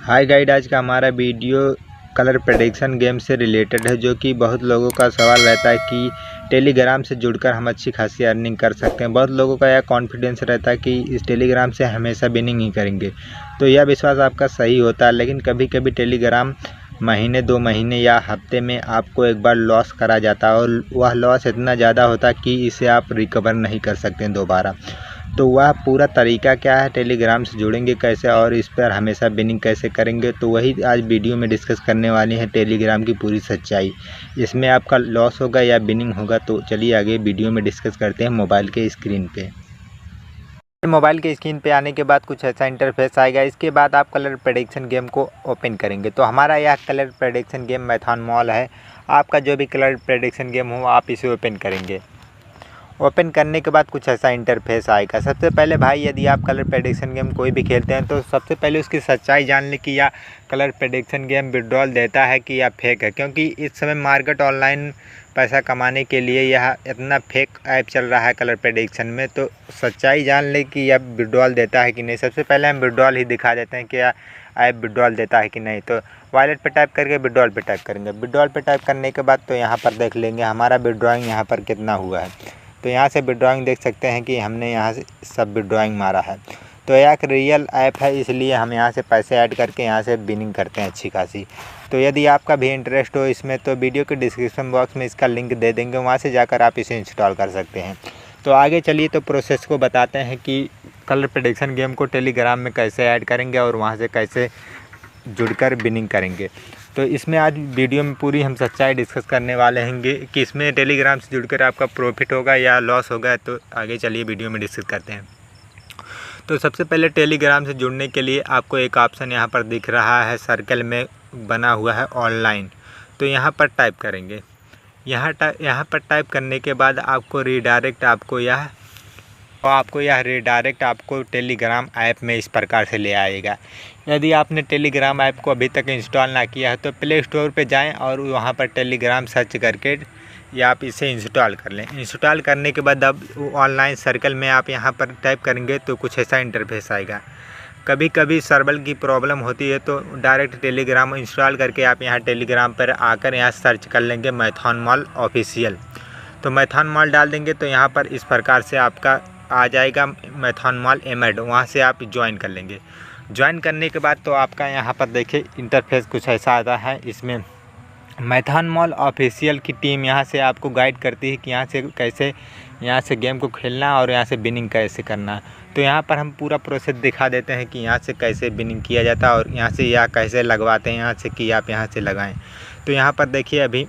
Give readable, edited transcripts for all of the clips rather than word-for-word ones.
हाय guide, आज का हमारा वीडियो कलर प्रेडिक्शन गेम से रिलेटेड है, जो कि बहुत लोगों का सवाल रहता है कि टेलीग्राम से जुड़कर हम अच्छी खासी अर्निंग कर सकते हैं। बहुत लोगों का यह कॉन्फिडेंस रहता है कि इस टेलीग्राम से हमेशा विनिंग ही करेंगे। तो यह विश्वास आपका सही होता है, लेकिन कभी कभी टेलीग्राम महीने 2 महीने या हफ्ते में आपको एक बार लॉस करा जाता है, और वह लॉस इतना ज़्यादा होता है कि इसे आप रिकवर नहीं कर सकते दोबारा। तो वह पूरा तरीका क्या है, टेलीग्राम से जुड़ेंगे कैसे और इस पर हमेशा विनिंग कैसे करेंगे, तो वही आज वीडियो में डिस्कस करने वाले हैं, टेलीग्राम की पूरी सच्चाई। इसमें आपका लॉस होगा या विनिंग होगा। तो चलिए आगे वीडियो में डिस्कस करते हैं। मोबाइल के स्क्रीन पे आने के बाद कुछ ऐसा इंटरफेस आएगा। इसके बाद आप कलर प्रेडिक्शन गेम को ओपन करेंगे। तो हमारा यह colour prediction game Maithon mall है। आपका जो भी कलर प्रेडिक्शन गेम हो आप इसे ओपन करेंगे। ओपन करने के बाद कुछ ऐसा इंटरफेस आएगा। सबसे पहले भाई, यदि आप कलर प्रेडिक्शन गेम कोई भी खेलते हैं तो सबसे पहले उसकी सच्चाई जान लें कि यह कलर प्रेडिक्शन गेम विड्रॉल देता है कि या फेक है, क्योंकि इस समय मार्केट ऑनलाइन पैसा कमाने के लिए यह इतना फेक ऐप चल रहा है कलर प्रेडिक्शन में। तो सच्चाई जान लें कि यह विड्रॉल देता है कि नहीं। सबसे पहले हम विड्रॉल ही दिखा देते हैं कि यह ऐप विड्रॉल देता है कि नहीं। तो वॉलेट पे टाइप करके विड्रॉल पे टाइप करेंगे। विड्रॉल पे टाइप करने के बाद तो यहाँ पर देख लेंगे हमारा विड्रॉइंग यहाँ पर कितना हुआ है। तो यहाँ से विड्रॉइंग देख सकते हैं कि हमने यहाँ से सब विड्रॉइंग मारा है। तो यह एक रियल ऐप है, इसलिए हम यहाँ से पैसे ऐड करके यहाँ से विनिंग करते हैं अच्छी खासी। तो यदि आपका भी इंटरेस्ट हो इसमें तो वीडियो के डिस्क्रिप्शन बॉक्स में इसका लिंक दे देंगे, वहाँ से जाकर आप इसे इंस्टॉल कर सकते हैं। तो आगे चलिए तो प्रोसेस को बताते हैं कि कलर प्रेडिक्शन गेम को टेलीग्राम में कैसे ऐड करेंगे और वहाँ से कैसे जुड़कर विनिंग करेंगे। तो इसमें आज वीडियो में पूरी हम सच्चाई डिस्कस करने वाले हैं कि इसमें टेलीग्राम से जुड़कर आपका प्रॉफिट होगा या लॉस होगा। तो आगे चलिए वीडियो में डिस्कस करते हैं। तो सबसे पहले टेलीग्राम से जुड़ने के लिए आपको एक ऑप्शन यहाँ पर दिख रहा है, सर्कल में बना हुआ है ऑनलाइन। तो यहाँ पर टाइप करेंगे। यहाँ पर टाइप करने के बाद आपको रिडायरेक्ट आपको टेलीग्राम ऐप में इस प्रकार से ले आएगा। यदि आपने टेलीग्राम ऐप को अभी तक इंस्टॉल ना किया है तो प्ले स्टोर पे जाएं और वहां पर टेलीग्राम सर्च करके या आप इसे इंस्टॉल कर लें। इंस्टॉल करने के बाद अब ऑनलाइन सर्कल में आप यहां पर टाइप करेंगे तो कुछ ऐसा इंटरफेस आएगा। कभी कभी सर्वर की प्रॉब्लम होती है तो डायरेक्ट टेलीग्राम इंस्टॉल करके आप यहाँ टेलीग्राम पर आकर यहाँ सर्च कर लेंगे मैथन मॉल ऑफिशियल। तो मैथन मॉल डाल देंगे तो यहाँ पर इस प्रकार से आपका आ जाएगा मैथन मॉल एमएड, वहाँ से आप ज्वाइन कर लेंगे। ज्वाइन करने के बाद तो आपका यहाँ पर देखिए इंटरफेस कुछ ऐसा आता है। इसमें मैथन मॉल ऑफिशियल की टीम यहाँ से आपको गाइड करती है कि यहाँ से गेम को खेलना और यहाँ से विनिंग कैसे करना। तो यहाँ पर हम पूरा प्रोसेस दिखा देते हैं कि यहाँ से कैसे विनिंग किया जाता है और यहाँ से या कैसे लगवाते हैं यहाँ से कि आप यहाँ से लगाएं। तो यहाँ पर देखिए अभी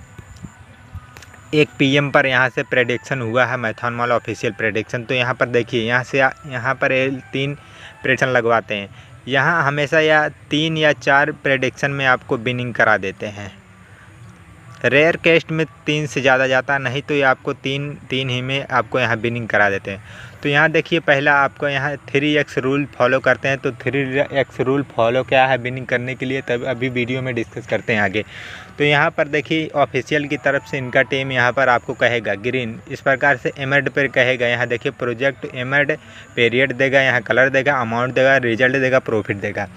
1 PM पर यहाँ से प्रेडिक्शन हुआ है मैथन मॉल ऑफिशियल प्रेडिक्शन। तो यहाँ पर देखिए यहाँ पर 3 प्रेडिक्शन लगवाते हैं। यहाँ हमेशा या 3 या 4 प्रेडिक्शन में आपको विनिंग करा देते हैं। रेयर केस्ट में 3 से ज़्यादा जाता नहीं, तो ये आपको 3 ही में आपको यहाँ विनिंग करा देते हैं। तो यहाँ देखिए पहला आपको यहाँ 3x रूल फॉलो करते हैं। तो 3x रूल फॉलो क्या है विनिंग करने के लिए, तब अभी वीडियो में डिस्कस करते हैं आगे। तो यहाँ पर देखिए ऑफिशियल की तरफ से इनका टीम यहाँ पर आपको कहेगा ग्रीन, इस प्रकार से एमएड पर कहेगा। यहाँ देखिए प्रोजेक्ट एमएड पीरियड देगा, यहाँ कलर देगा, अमाउंट देगा, रिजल्ट देगा, प्रॉफिट देगा।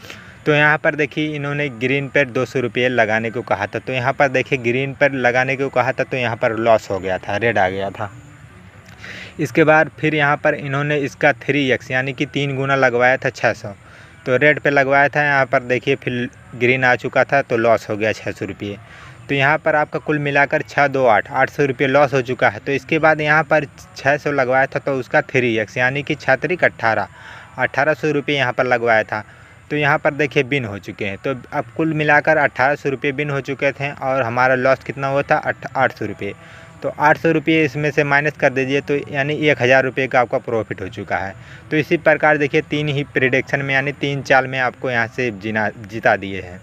तो यहाँ पर देखिए इन्होंने ग्रीन पर 200 रुपये लगाने को कहा था। तो यहाँ पर देखिए ग्रीन पर लगाने को कहा था तो यहाँ पर लॉस हो गया था, रेड आ गया था। इसके बाद फिर यहाँ पर इन्होंने इसका 3x यानी कि 3 गुना लगवाया था 600। तो रेड पे लगवाया था, यहाँ पर देखिए फिर ग्रीन आ चुका था तो लॉस हो गया 600 रुपये। तो यहाँ पर आपका कुल मिलाकर 6 2 8 800 रुपये लॉस हो चुका है। तो इसके बाद यहाँ पर 600 लगवाया था तो उसका 3x यानी कि 6 1800 रुपये यहाँ पर लगवाया था। तो यहाँ पर देखिए बिन हो चुके हैं। तो अब कुल मिलाकर 1800 रुपये बिन हो चुके थे और हमारा लॉस कितना हुआ था 800 रुपये। तो 800 रुपये इसमें से माइनस कर दीजिए तो यानी 1000 रुपये का आपका प्रॉफिट हो चुका है। तो इसी प्रकार देखिए 3 ही प्रेडिक्शन में यानी 3 चाल में आपको यहाँ से जिता दिए हैं।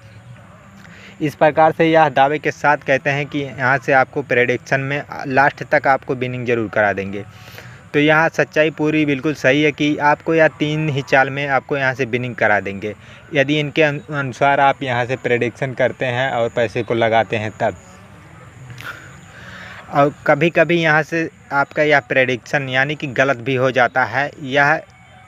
इस प्रकार से यह दावे के साथ कहते हैं कि यहाँ से आपको प्रेडिक्शन में लास्ट तक आपको विनिंग ज़रूर करा देंगे। तो यहाँ सच्चाई पूरी बिल्कुल सही है कि आपको या 3 ही चाल में आपको यहाँ से विनिंग करा देंगे, यदि इनके अनुसार आप यहाँ से प्रेडिक्शन करते हैं और पैसे को लगाते हैं तब। और कभी कभी यहाँ से आपका यह प्रेडिक्शन यानी कि गलत भी हो जाता है। यह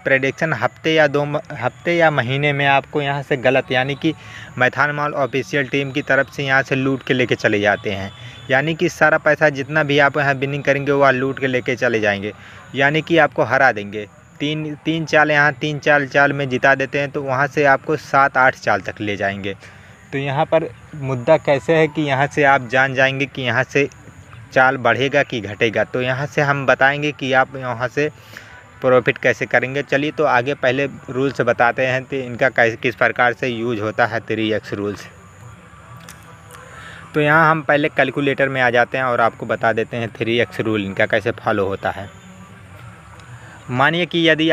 प्रेडिक्शन हफ्ते या महीने में आपको यहाँ से गलत, यानी कि मैथान मॉल ऑफिशियल टीम की तरफ से यहाँ से लूट के लेके चले जाते हैं। यानी कि सारा पैसा जितना भी आप यहाँ विनिंग करेंगे वो लूट के लेके चले जाएंगे, यानी कि आपको हरा देंगे। तीन चाल यहाँ 3-4 चाल में जिता देते हैं, तो वहाँ से आपको 7-8 चाल तक ले जाएंगे। तो यहाँ पर मुद्दा कैसे है कि यहाँ से आप जान जाएंगे कि यहाँ से चाल बढ़ेगा कि घटेगा। तो यहाँ से हम बताएंगे कि आप यहाँ से प्रॉफिट कैसे करेंगे। चलिए तो आगे पहले रूल्स बताते हैं तो इनका किस प्रकार से यूज होता है 3x रूल्स। तो यहाँ हम पहले कैलकुलेटर में आ जाते हैं और आपको बता देते हैं 3x रूल इनका कैसे फॉलो होता है। मानिए कि यदि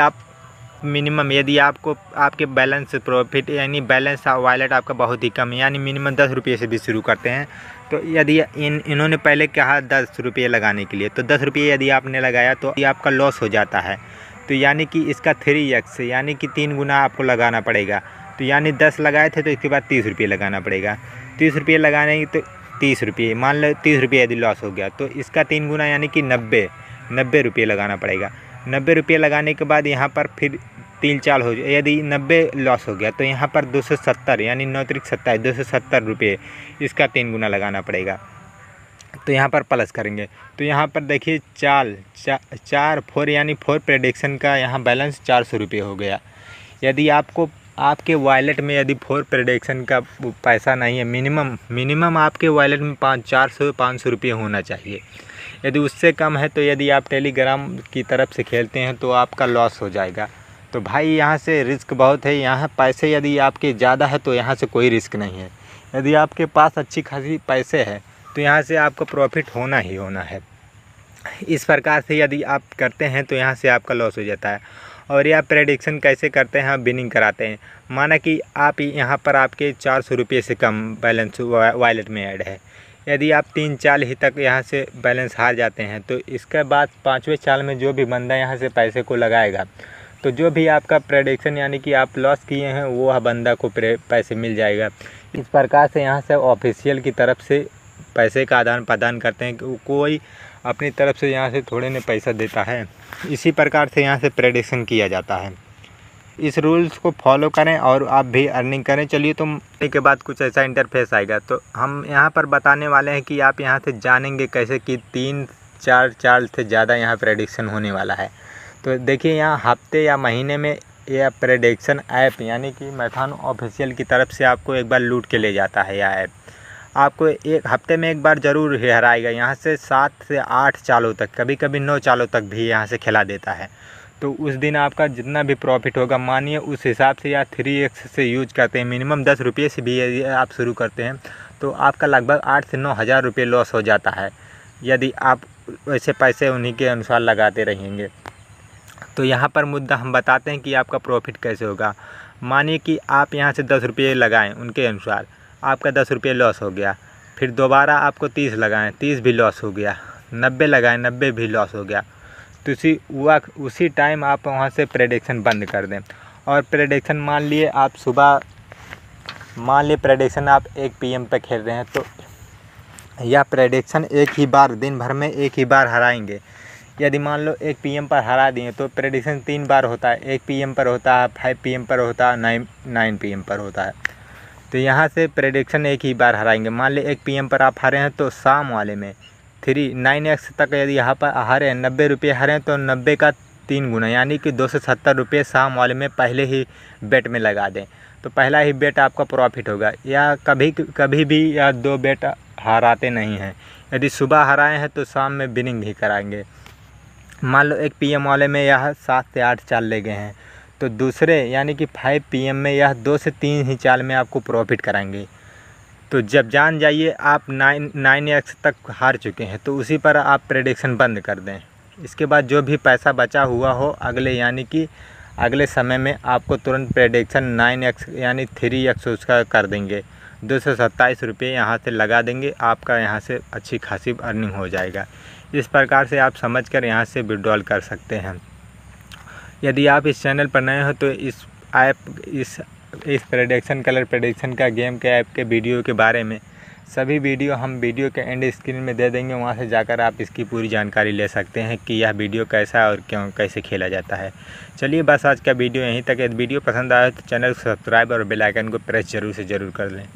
आपको आपके बैलेंस प्रॉफिट यानी बैलेंस वॉलेट आपका बहुत ही कम है, यानी मिनिमम 10 रुपये से भी शुरू करते हैं। तो यदि इन्होंने पहले कहा 10 रुपये लगाने के लिए, तो 10 रुपये यदि आपने लगाया तो आपका लॉस हो जाता है। तो यानी कि इसका 3x यानी कि 3 गुना आपको लगाना पड़ेगा। तो यानी 10 लगाए थे तो इसके बाद 30 रुपये लगाना पड़ेगा। 30 रुपये लगाने तो 30 रुपये, मान लो 30 रुपये यदि लॉस हो गया तो इसका 3 गुना यानी कि 90 रुपये लगाना पड़ेगा। 90 रुपये लगाने के बाद यहाँ पर फिर 3 चाल हो जाए, यदि 90 लॉस हो गया तो यहाँ पर 270 यानी 9×3 = 270 रुपये इसका 3 गुना लगाना पड़ेगा। तो यहाँ पर प्लस करेंगे तो यहाँ पर देखिए 4 यानी 4 प्रेडिक्शन का यहाँ बैलेंस 400 रुपये हो गया। यदि आपके वॉलेट में यदि 4 प्रेडिक्शन का पैसा नहीं है, मिनिमम आपके वॉलेट में 400-500 रुपये होना चाहिए। यदि उससे कम है तो यदि आप टेलीग्राम की तरफ से खेलते हैं तो आपका लॉस हो जाएगा। तो भाई यहाँ से रिस्क बहुत है। यहाँ पैसे यदि आपके ज़्यादा है तो यहाँ से कोई रिस्क नहीं है। यदि आपके पास अच्छी खासी पैसे है तो यहाँ से आपको प्रॉफिट होना ही होना है। इस प्रकार से यदि आप करते हैं तो यहाँ से आपका लॉस हो जाता है। और यह प्रेडिक्शन कैसे करते हैं, आप विनिंग कराते हैं। माना कि आप यहाँ पर आपके 400 रुपये से कम बैलेंस वॉलेट में ऐड है, यदि आप 3 चाल ही तक यहाँ से बैलेंस हार जाते हैं तो इसके बाद 5वें चाल में जो भी बंदा यहाँ से पैसे को लगाएगा तो जो भी आपका प्रेडिक्शन यानी कि आप लॉस किए हैं वो बंदा को पैसे मिल जाएगा। इस प्रकार से यहाँ से ऑफिशियल की तरफ से पैसे का आदान प्रदान करते हैं कि कोई अपनी तरफ से यहाँ से थोड़े ने पैसा देता है। इसी प्रकार से यहाँ से प्रेडिक्शन किया जाता है। इस रूल्स को फॉलो करें और आप भी अर्निंग करें। चलिए तो के बाद कुछ ऐसा इंटरफेस आएगा तो हम यहाँ पर बताने वाले हैं कि आप यहाँ से जानेंगे कैसे कि 3-4 चाल से ज़्यादा यहाँ प्रेडिक्शन होने वाला है। तो देखिए यहाँ हफ्ते या महीने में यह प्रेडिक्शन ऐप यानी कि मैथान ऑफिशियल की तरफ से आपको एक बार लूट के ले जाता है। यह ऐप आपको एक हफ्ते में एक बार ज़रूर हराएगा। यहाँ से 7 से 8 चालों तक, कभी कभी 9 चालों तक भी यहाँ से खिला देता है। तो उस दिन आपका जितना भी प्रॉफिट होगा, मानिए उस हिसाब से या 3x से यूज करते हैं, मिनिमम 10 रुपये से भी यदि आप शुरू करते हैं तो आपका लगभग 8 से 9 हज़ार रुपये लॉस हो जाता है यदि आप वैसे पैसे उन्हीं के अनुसार लगाते रहेंगे। तो यहाँ पर मुद्दा हम बताते हैं कि आपका प्रॉफिट कैसे होगा। मानिए कि आप यहाँ से 10 रुपये लगाएँ, उनके अनुसार आपका 10 रुपये लॉस हो गया। फिर दोबारा आपको 30 लगाएँ, 30 भी लॉस हो गया। 90 लगाएँ, 90 भी लॉस हो गया। तो उसी टाइम आप वहाँ से प्रेडिक्शन बंद कर दें। और प्रेडिक्शन मान लिए प्रेडिक्शन आप 1 PM पे खेल रहे हैं तो यह प्रेडिक्शन एक ही बार दिन भर में एक ही बार हराएंगे। यदि मान लो 1 PM पर हरा दिए तो प्रेडिक्शन 3 बार होता है। 1 PM पर होता है, 5 PM पर होता है, 9 PM पर होता है। तो यहाँ से प्रेडिक्शन एक ही बार हराएंगे। मान ली 1 PM पर आप हारे हैं तो शाम वाले में 9x तक यदि यहाँ पर हारे 90 रुपये हारे तो 90 का 3 गुना यानी कि 270 रुपये शाम वाले में पहले ही बेट में लगा दें तो पहला ही बेट आपका प्रॉफिट होगा। या कभी भी या 2 बेट हराते नहीं हैं। यदि सुबह हराए हैं तो शाम में विनिंग भी कराएंगे। मान लो 1 PM वाले में यह 7 से 8 चाल ले गए हैं तो दूसरे यानी कि 5 PM में यह 2 से 3 ही चाल में आपको प्रॉफिट कराएंगे। तो जब जान जाइए आप 9x तक हार चुके हैं तो उसी पर आप प्रेडिक्शन बंद कर दें। इसके बाद जो भी पैसा बचा हुआ हो अगले समय में आपको तुरंत प्रेडिक्शन 9x यानी 3x उसका कर देंगे। 227 रुपये यहाँ से लगा देंगे, आपका यहाँ से अच्छी खासी अर्निंग हो जाएगा। इस प्रकार से आप समझकर यहाँ से विड्रॉल कर सकते हैं। यदि आप इस चैनल पर नए हो तो इस प्रेडिक्शन कलर प्रेडिक्शन का गेम के ऐप के वीडियो के बारे में सभी वीडियो हम वीडियो के एंड स्क्रीन में दे देंगे, वहां से जाकर आप इसकी पूरी जानकारी ले सकते हैं कि यह वीडियो कैसा है और क्यों कैसे खेला जाता है। चलिए बस आज का वीडियो यहीं तक है। यदि वीडियो पसंद आया तो चैनल को सब्सक्राइब और बेल आइकन को प्रेस जरूर से ज़रूर कर लें।